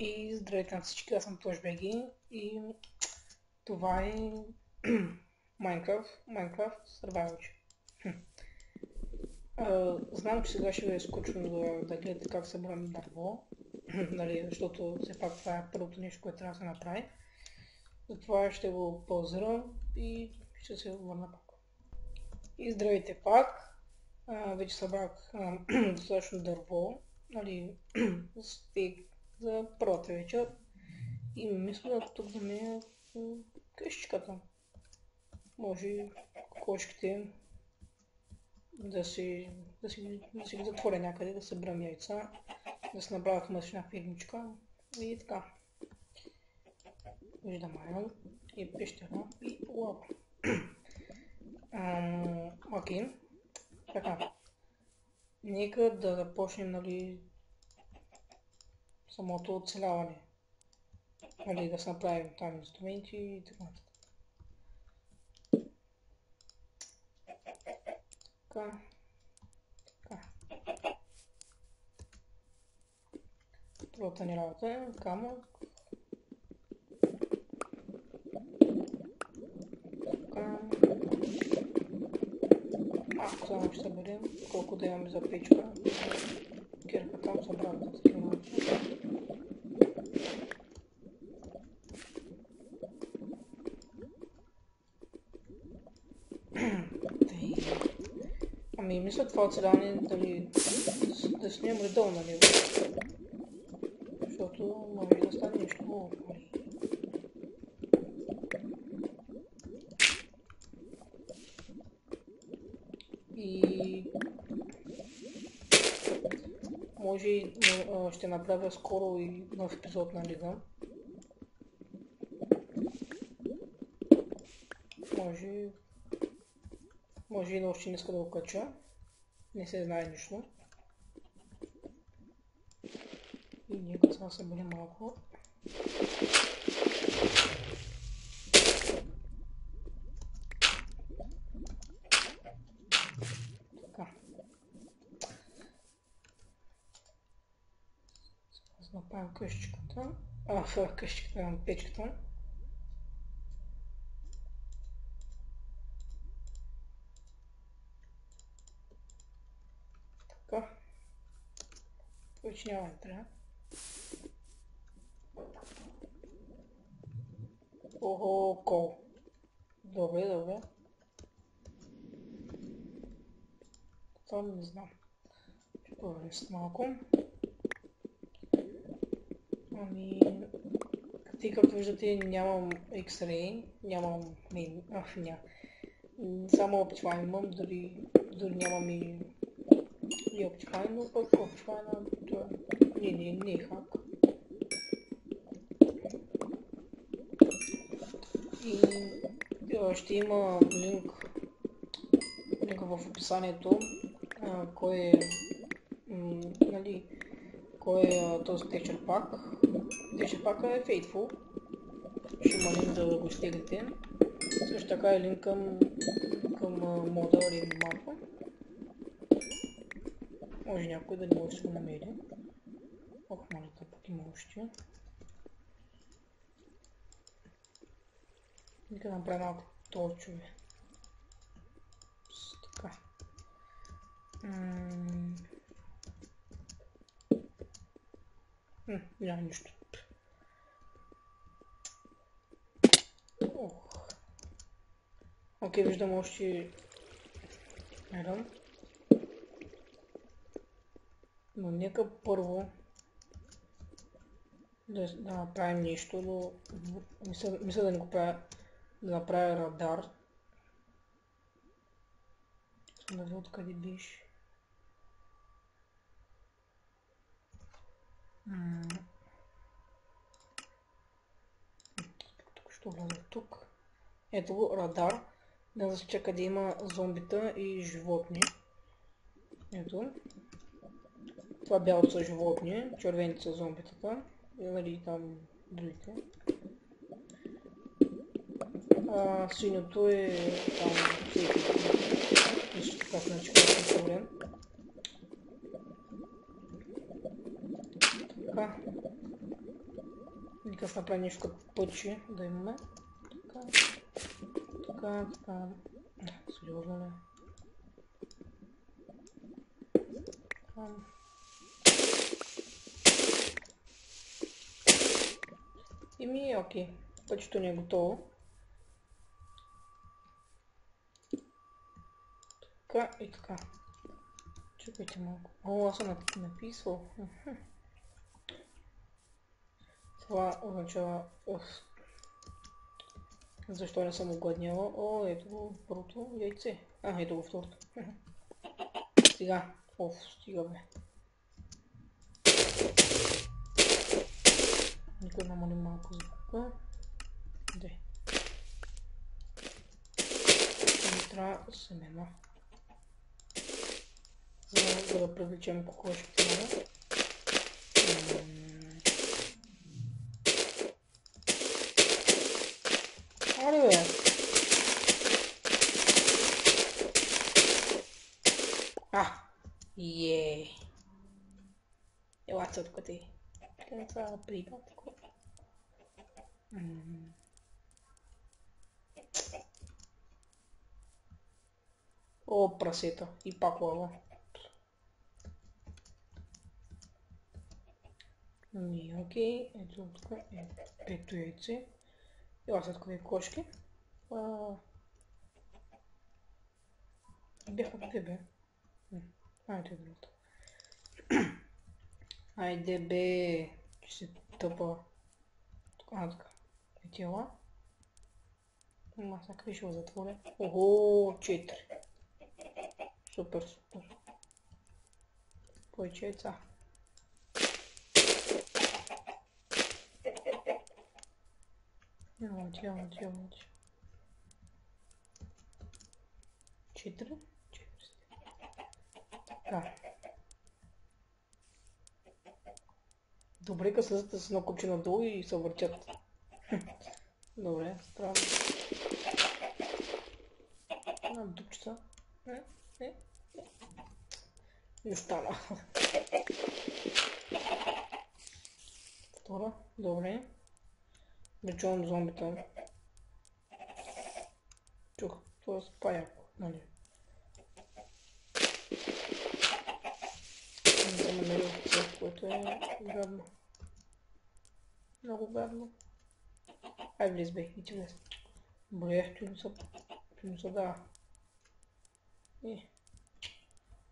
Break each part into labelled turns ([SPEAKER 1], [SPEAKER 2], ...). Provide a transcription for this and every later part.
[SPEAKER 1] И здравейте на всички, аз съм Тошбеги и това е Minecraft Survival. Знам, че сега ще ви е скучно да гледате как събирам дърво, нали, защото все пак това е първото нещо, което трябва да се направи. Затова ще го паузирам и ще се върна пак. И здравейте пак! Вече събрах достатъчно дърво, нали, за първата вечер. И мисля тук да ми е къщичката. Може кошките да си ги затворя някъде, да съберам яйца, да се направя мъжна фирмичка и така. Виждам айрон и пещера и лава. Окей. Така. Нека да започнем, нали, самото оцеляване. Нали, да се направим там инструменти и така нататък. Така. Първата ни работа е камък. Така. Само ще съберем колко да имаме за печка. Кирка там събрахме такива неща. Ами мисля това оцеляване дали да снимам редовно, нали? Защото може да стане нещо много, нали? И може ще направя скоро и нов епизод на Лига. Може и още не иска да го кача. Не се знае нищо. И нека сега съберем малко. Така. Сега направим къщичката. Къщичката, печката. Така. Вече няма да трябва. Охо, кол. Добре. Това не знам. Ще проверим след малко. Ами... както виждате, нямам X-Ray, нямам... Само Optifine имам, дори нямам и Optifine, но пък Optifine не е хак. И ще има линк в описанието, кой е този texture pack. Texture pack е Faithful. Ще има линк да го изтеглите. Също така е линк към мода или мапа. Може някой да не може да го намери. Ох, малика пък има още. Нека да направим малко точове. Така. Няма нищо. Окей, виждам още айрон. Но нека първо да направим нещо, но мисля да не го правя, да направя радар. Искам да видя откъде беше. Тук ще вляза тук. Ето го, радар. Да засеча къде има зомбита и животни. Ето. Това бялото са животни, червените са зомбитата. Нали там другите. Синьото е там всеки. Вижте така значи какъв проблем. Така. Нека да направим нещо като пъчи да имаме. Така. Сериозно ли? Окей. Пъчето ни е готово. Така и така. Чакайте малко. Аз съм написал. Това означава... Защо не съм огладняла? Ето го първото яйце. Ето го второто. Стига. Стига бе. Нека намалим малко звука. Де. Трябва семена. За да привлечем кокошките. Аре бе! Ела цътка ти. Това е приятно. Прасета. И пак лава. Окей. Ето тук. Ето яйце. Ела цътка и кошки. Бяха къде бе? Айде другото. Айде бе, че се тъпа. Така. И тела. Сега ще го затворя. 4. Супер. Повече яйца. Няма. 4. Така. Добре, като слезате с едно копче надолу и се въртят. Добре, странно. Една дупчица. Не стана. Втора. Добре. Речувам зомбита. Чух, това е спаяко, нали? Не съм намерил цвет, което е гадно. Много гадно. Ай, влез бе, и ти влез. Добре, ти не са дава.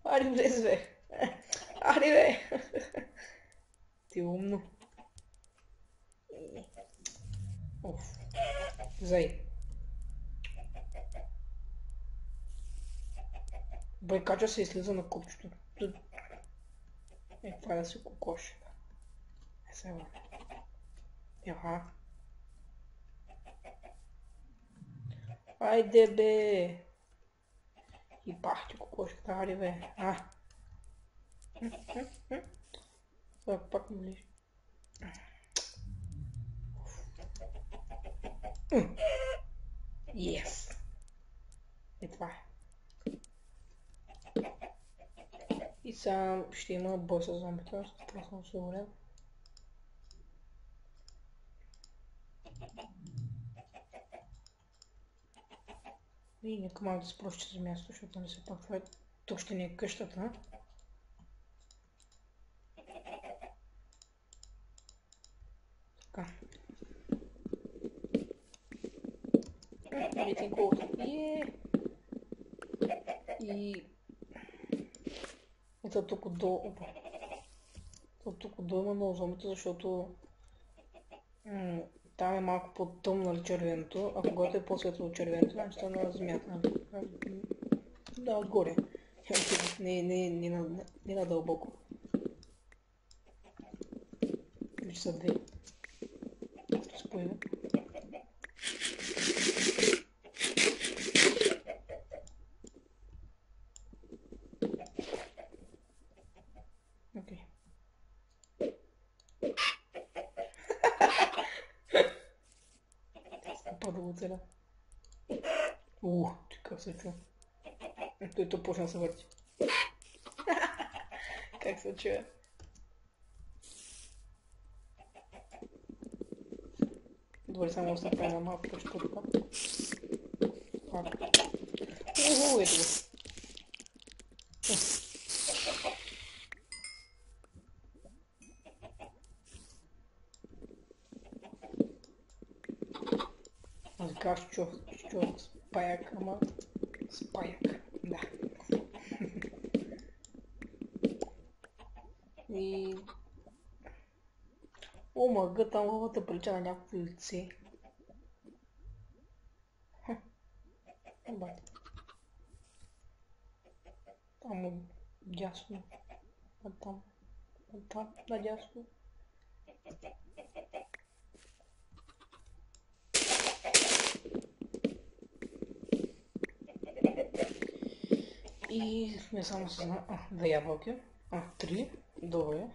[SPEAKER 1] Ари, влез бе. Ари бе. Ти умно. Зай. Бе, кача се и слиза на купчето. Това е да си кокош. Сега. Айде бе! И бах ти кокошката, ари бе! Сега пак ми влиза. Yes! И това е. И сега ще има боса зомбита, това съм сигурен. И нека малко да се прощи за място, защото не се пак това е... Тук ще ни е къщата. Така. Everything goes. И... Ето тук отдолу. Тук отдолу има много зомбита, защото... Там е малко по-тъмно на червеното, а когато е по-светло от червеното, значи това на земята. Да, отгоре. Не надълбоко. Виж са две. Се появи. Окей. По-дълго целя. Ти как се чу? Той то почна да се върти. Как се чуе? Добре, само оставя на малко щурка. Пак. Ого, ето го. Аз казах, че човек спаяк, ама спаяк, да. И... О, мъга, там лавата прилича на някакво лице. Бате. Там дясно. А там, надясно. И не само с две ябълки. Три. Добре.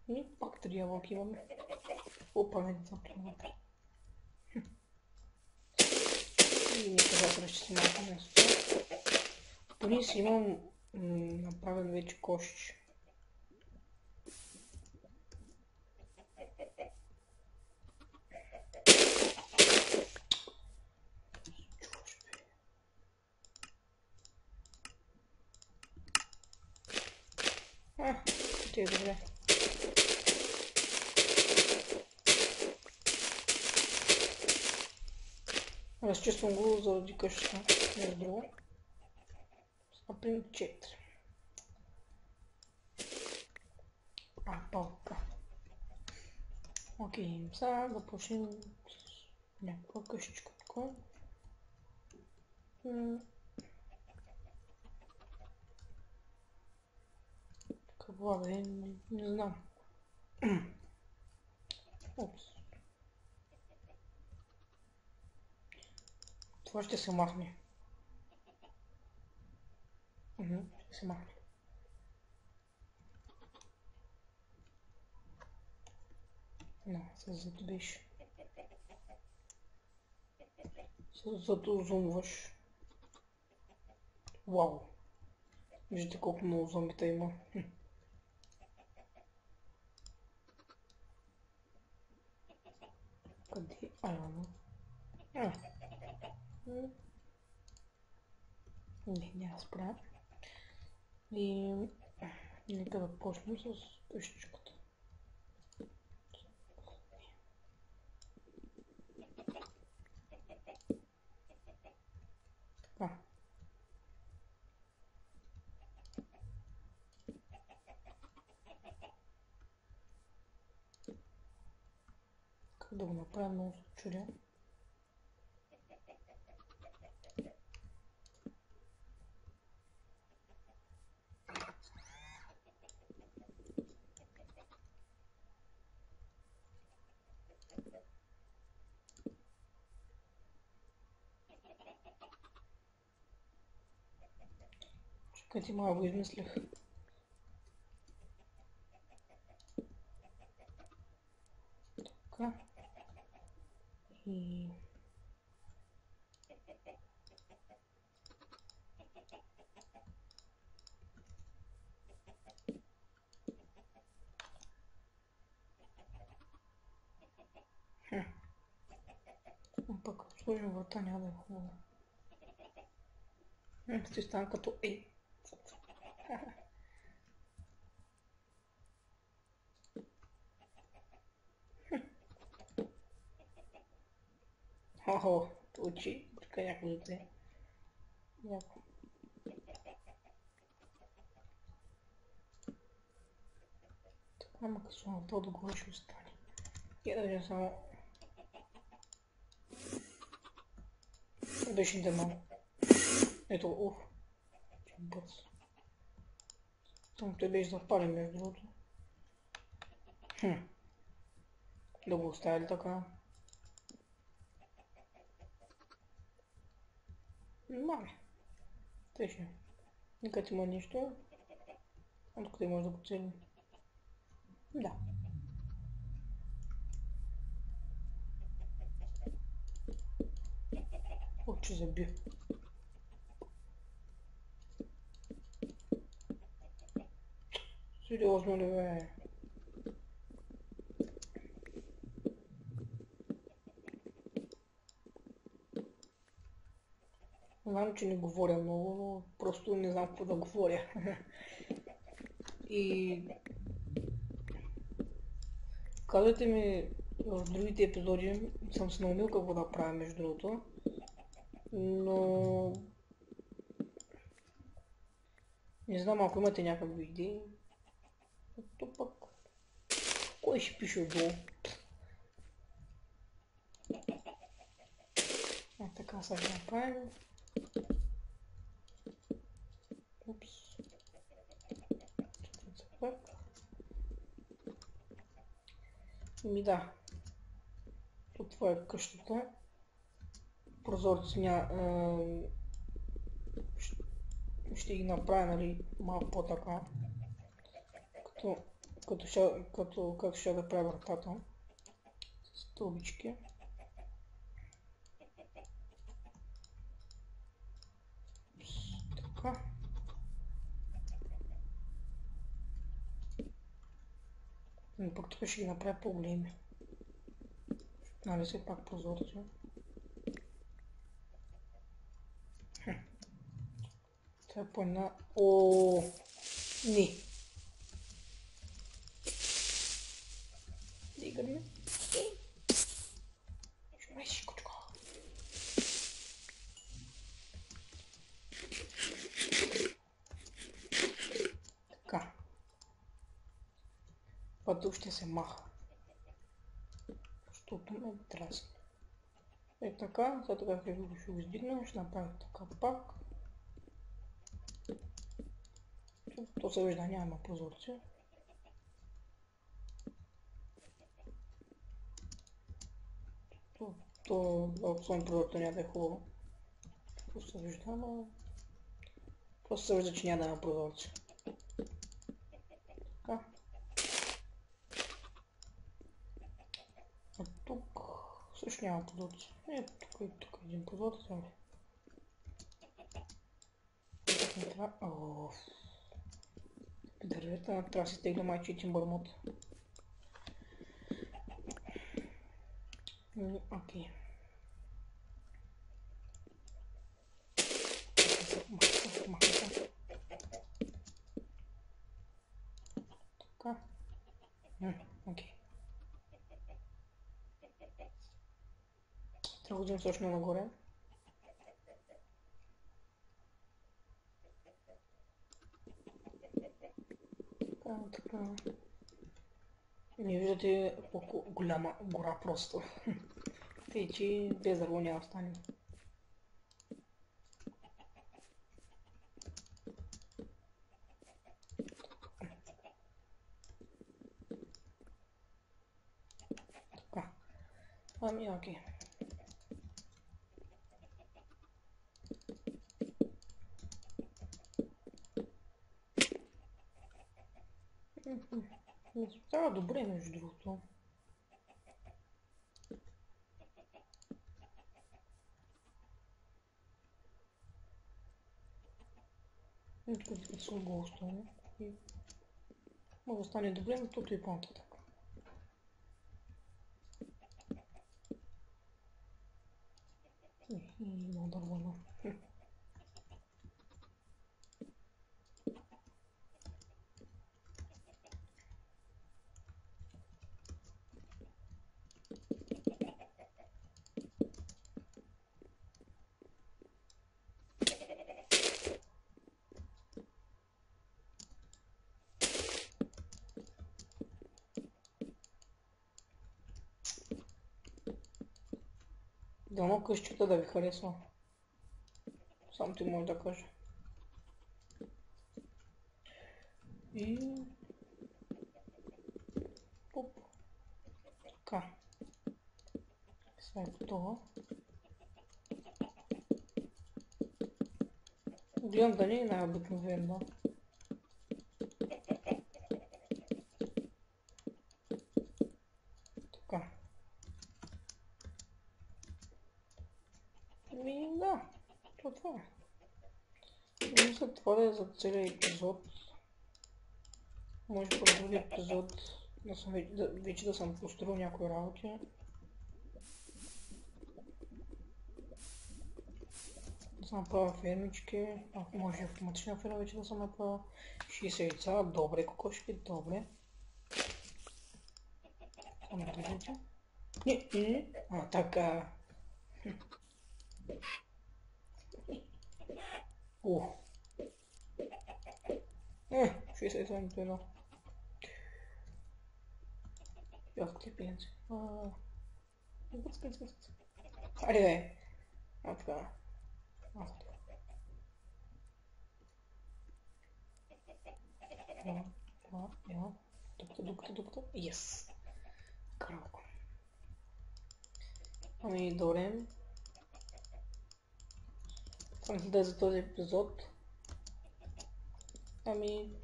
[SPEAKER 1] И пак три ябълки имаме. Опа, не съм вътре. И нека да разчистим малко место. Поне си имам направен вече кошч. Ще е добре. Разчиствам го заради къщата, не за друго. Например 4. Палка. Окей, сега да почнем с някаква къщичка тук. Какво да е, не знам. Опс. Това ще се махне. Ще се махне. Зато беше. Зато зумваш. Вау. Виждате колко много зомбита има. Къде? Не, няма да справя. И нека да почнем с къщичката. Така. Как да го направя, много се чудя. Чакайте, малко го измислих. Така. И... Пък сложим врата, няма да е хубаво. Ще стана като Хо-хо, учи, така някакво дете. Яко. Така, ама като съм то догоре ще остане. И да видим само... Беше демон. Ето, уф. Че бърз. Само той беше запален между другото. Да го оставили така. Маме. Тъжно. Никъде има нищо. Откъде може да го целим? Да. Че заби. Сериозно ли бе? Знам, че не говоря много, но просто не знам какво да говоря. И казвайте ми в другите епизоди, съм се наумил какво да правя между другото, но не знам ако имате някакви идеи, то пък кой ще пише отдолу? Така сега ще направим. Упс. Ми да. Това е къщата. Прозорци ще ги направя, нали, малко по-така. Като ще да правя вратата. С стълбички. Така. Но пък тук ще ги направя по-големи. Нали все пак прозорци. Това е по една... О, не. Дигаме. Чумай си, кучко. Така. Тук ще се маха. Защото ме дразни. Е така, след това ще го издигна, ще направя така пак. То се вижда, няма прозорци. Ако съм прозорци няма да е хубаво. Просто се вижда, но... Просто се вижда, че няма да има прозорци. Така. А тук също няма прозорци. Тук е един прозорец. Не трябва... Дървета, трябва да си стегля майче един бърмот. Окей. Така. Окей. Трябва да взем също нагоре. Така. Не виждате колко голяма гора просто. Тъй, че без дърво няма да стане. Така. Ами, окей. Става добре, между другото. Тук съм го оставя. Може да стане добре, но тук и по-нататък. Много дървено. Дано къщата да ви харесва. Сам ти може да кажа. И... Оп. Така. Сега е готово. Гледам дали е най-обикновено. Така. Ами да, това е. Мисля, това да е за целия епизод. Може по други епизод вече да съм построил някои работи. съм направил фермички. Може автоматична ферма вече да съм направил. 60 яйца, добре, кокошки, добре. Само гледайте. Не. Така. Ух. 61. Ох, ти пинци. Спин. Хайде, бе. Така. Ja. Докато. Yes. Кралко. Ами, добре. Съм да за този епизод. Ами,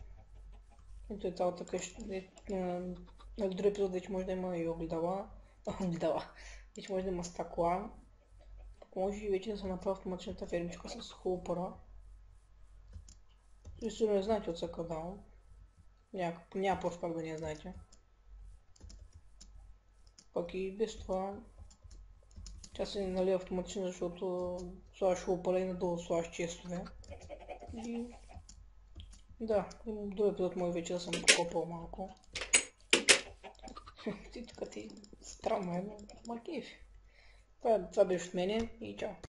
[SPEAKER 1] ето е цялата къща. На друг епизод вече може да има и огледала. Вече може да има стъкла. Може и вече да се направи автоматичната фермичка с хулпара. Сигурно не знаете от всяка дал. Няма просто пак да не знаете. Пак и без това. Тя се нали автоматично, защото слагаш хулпара и надолу слагаш честове. И... да, друг епизод може вече да съм покопал малко. Ти тук ти странно е, но макив. Това беше от мене и чао.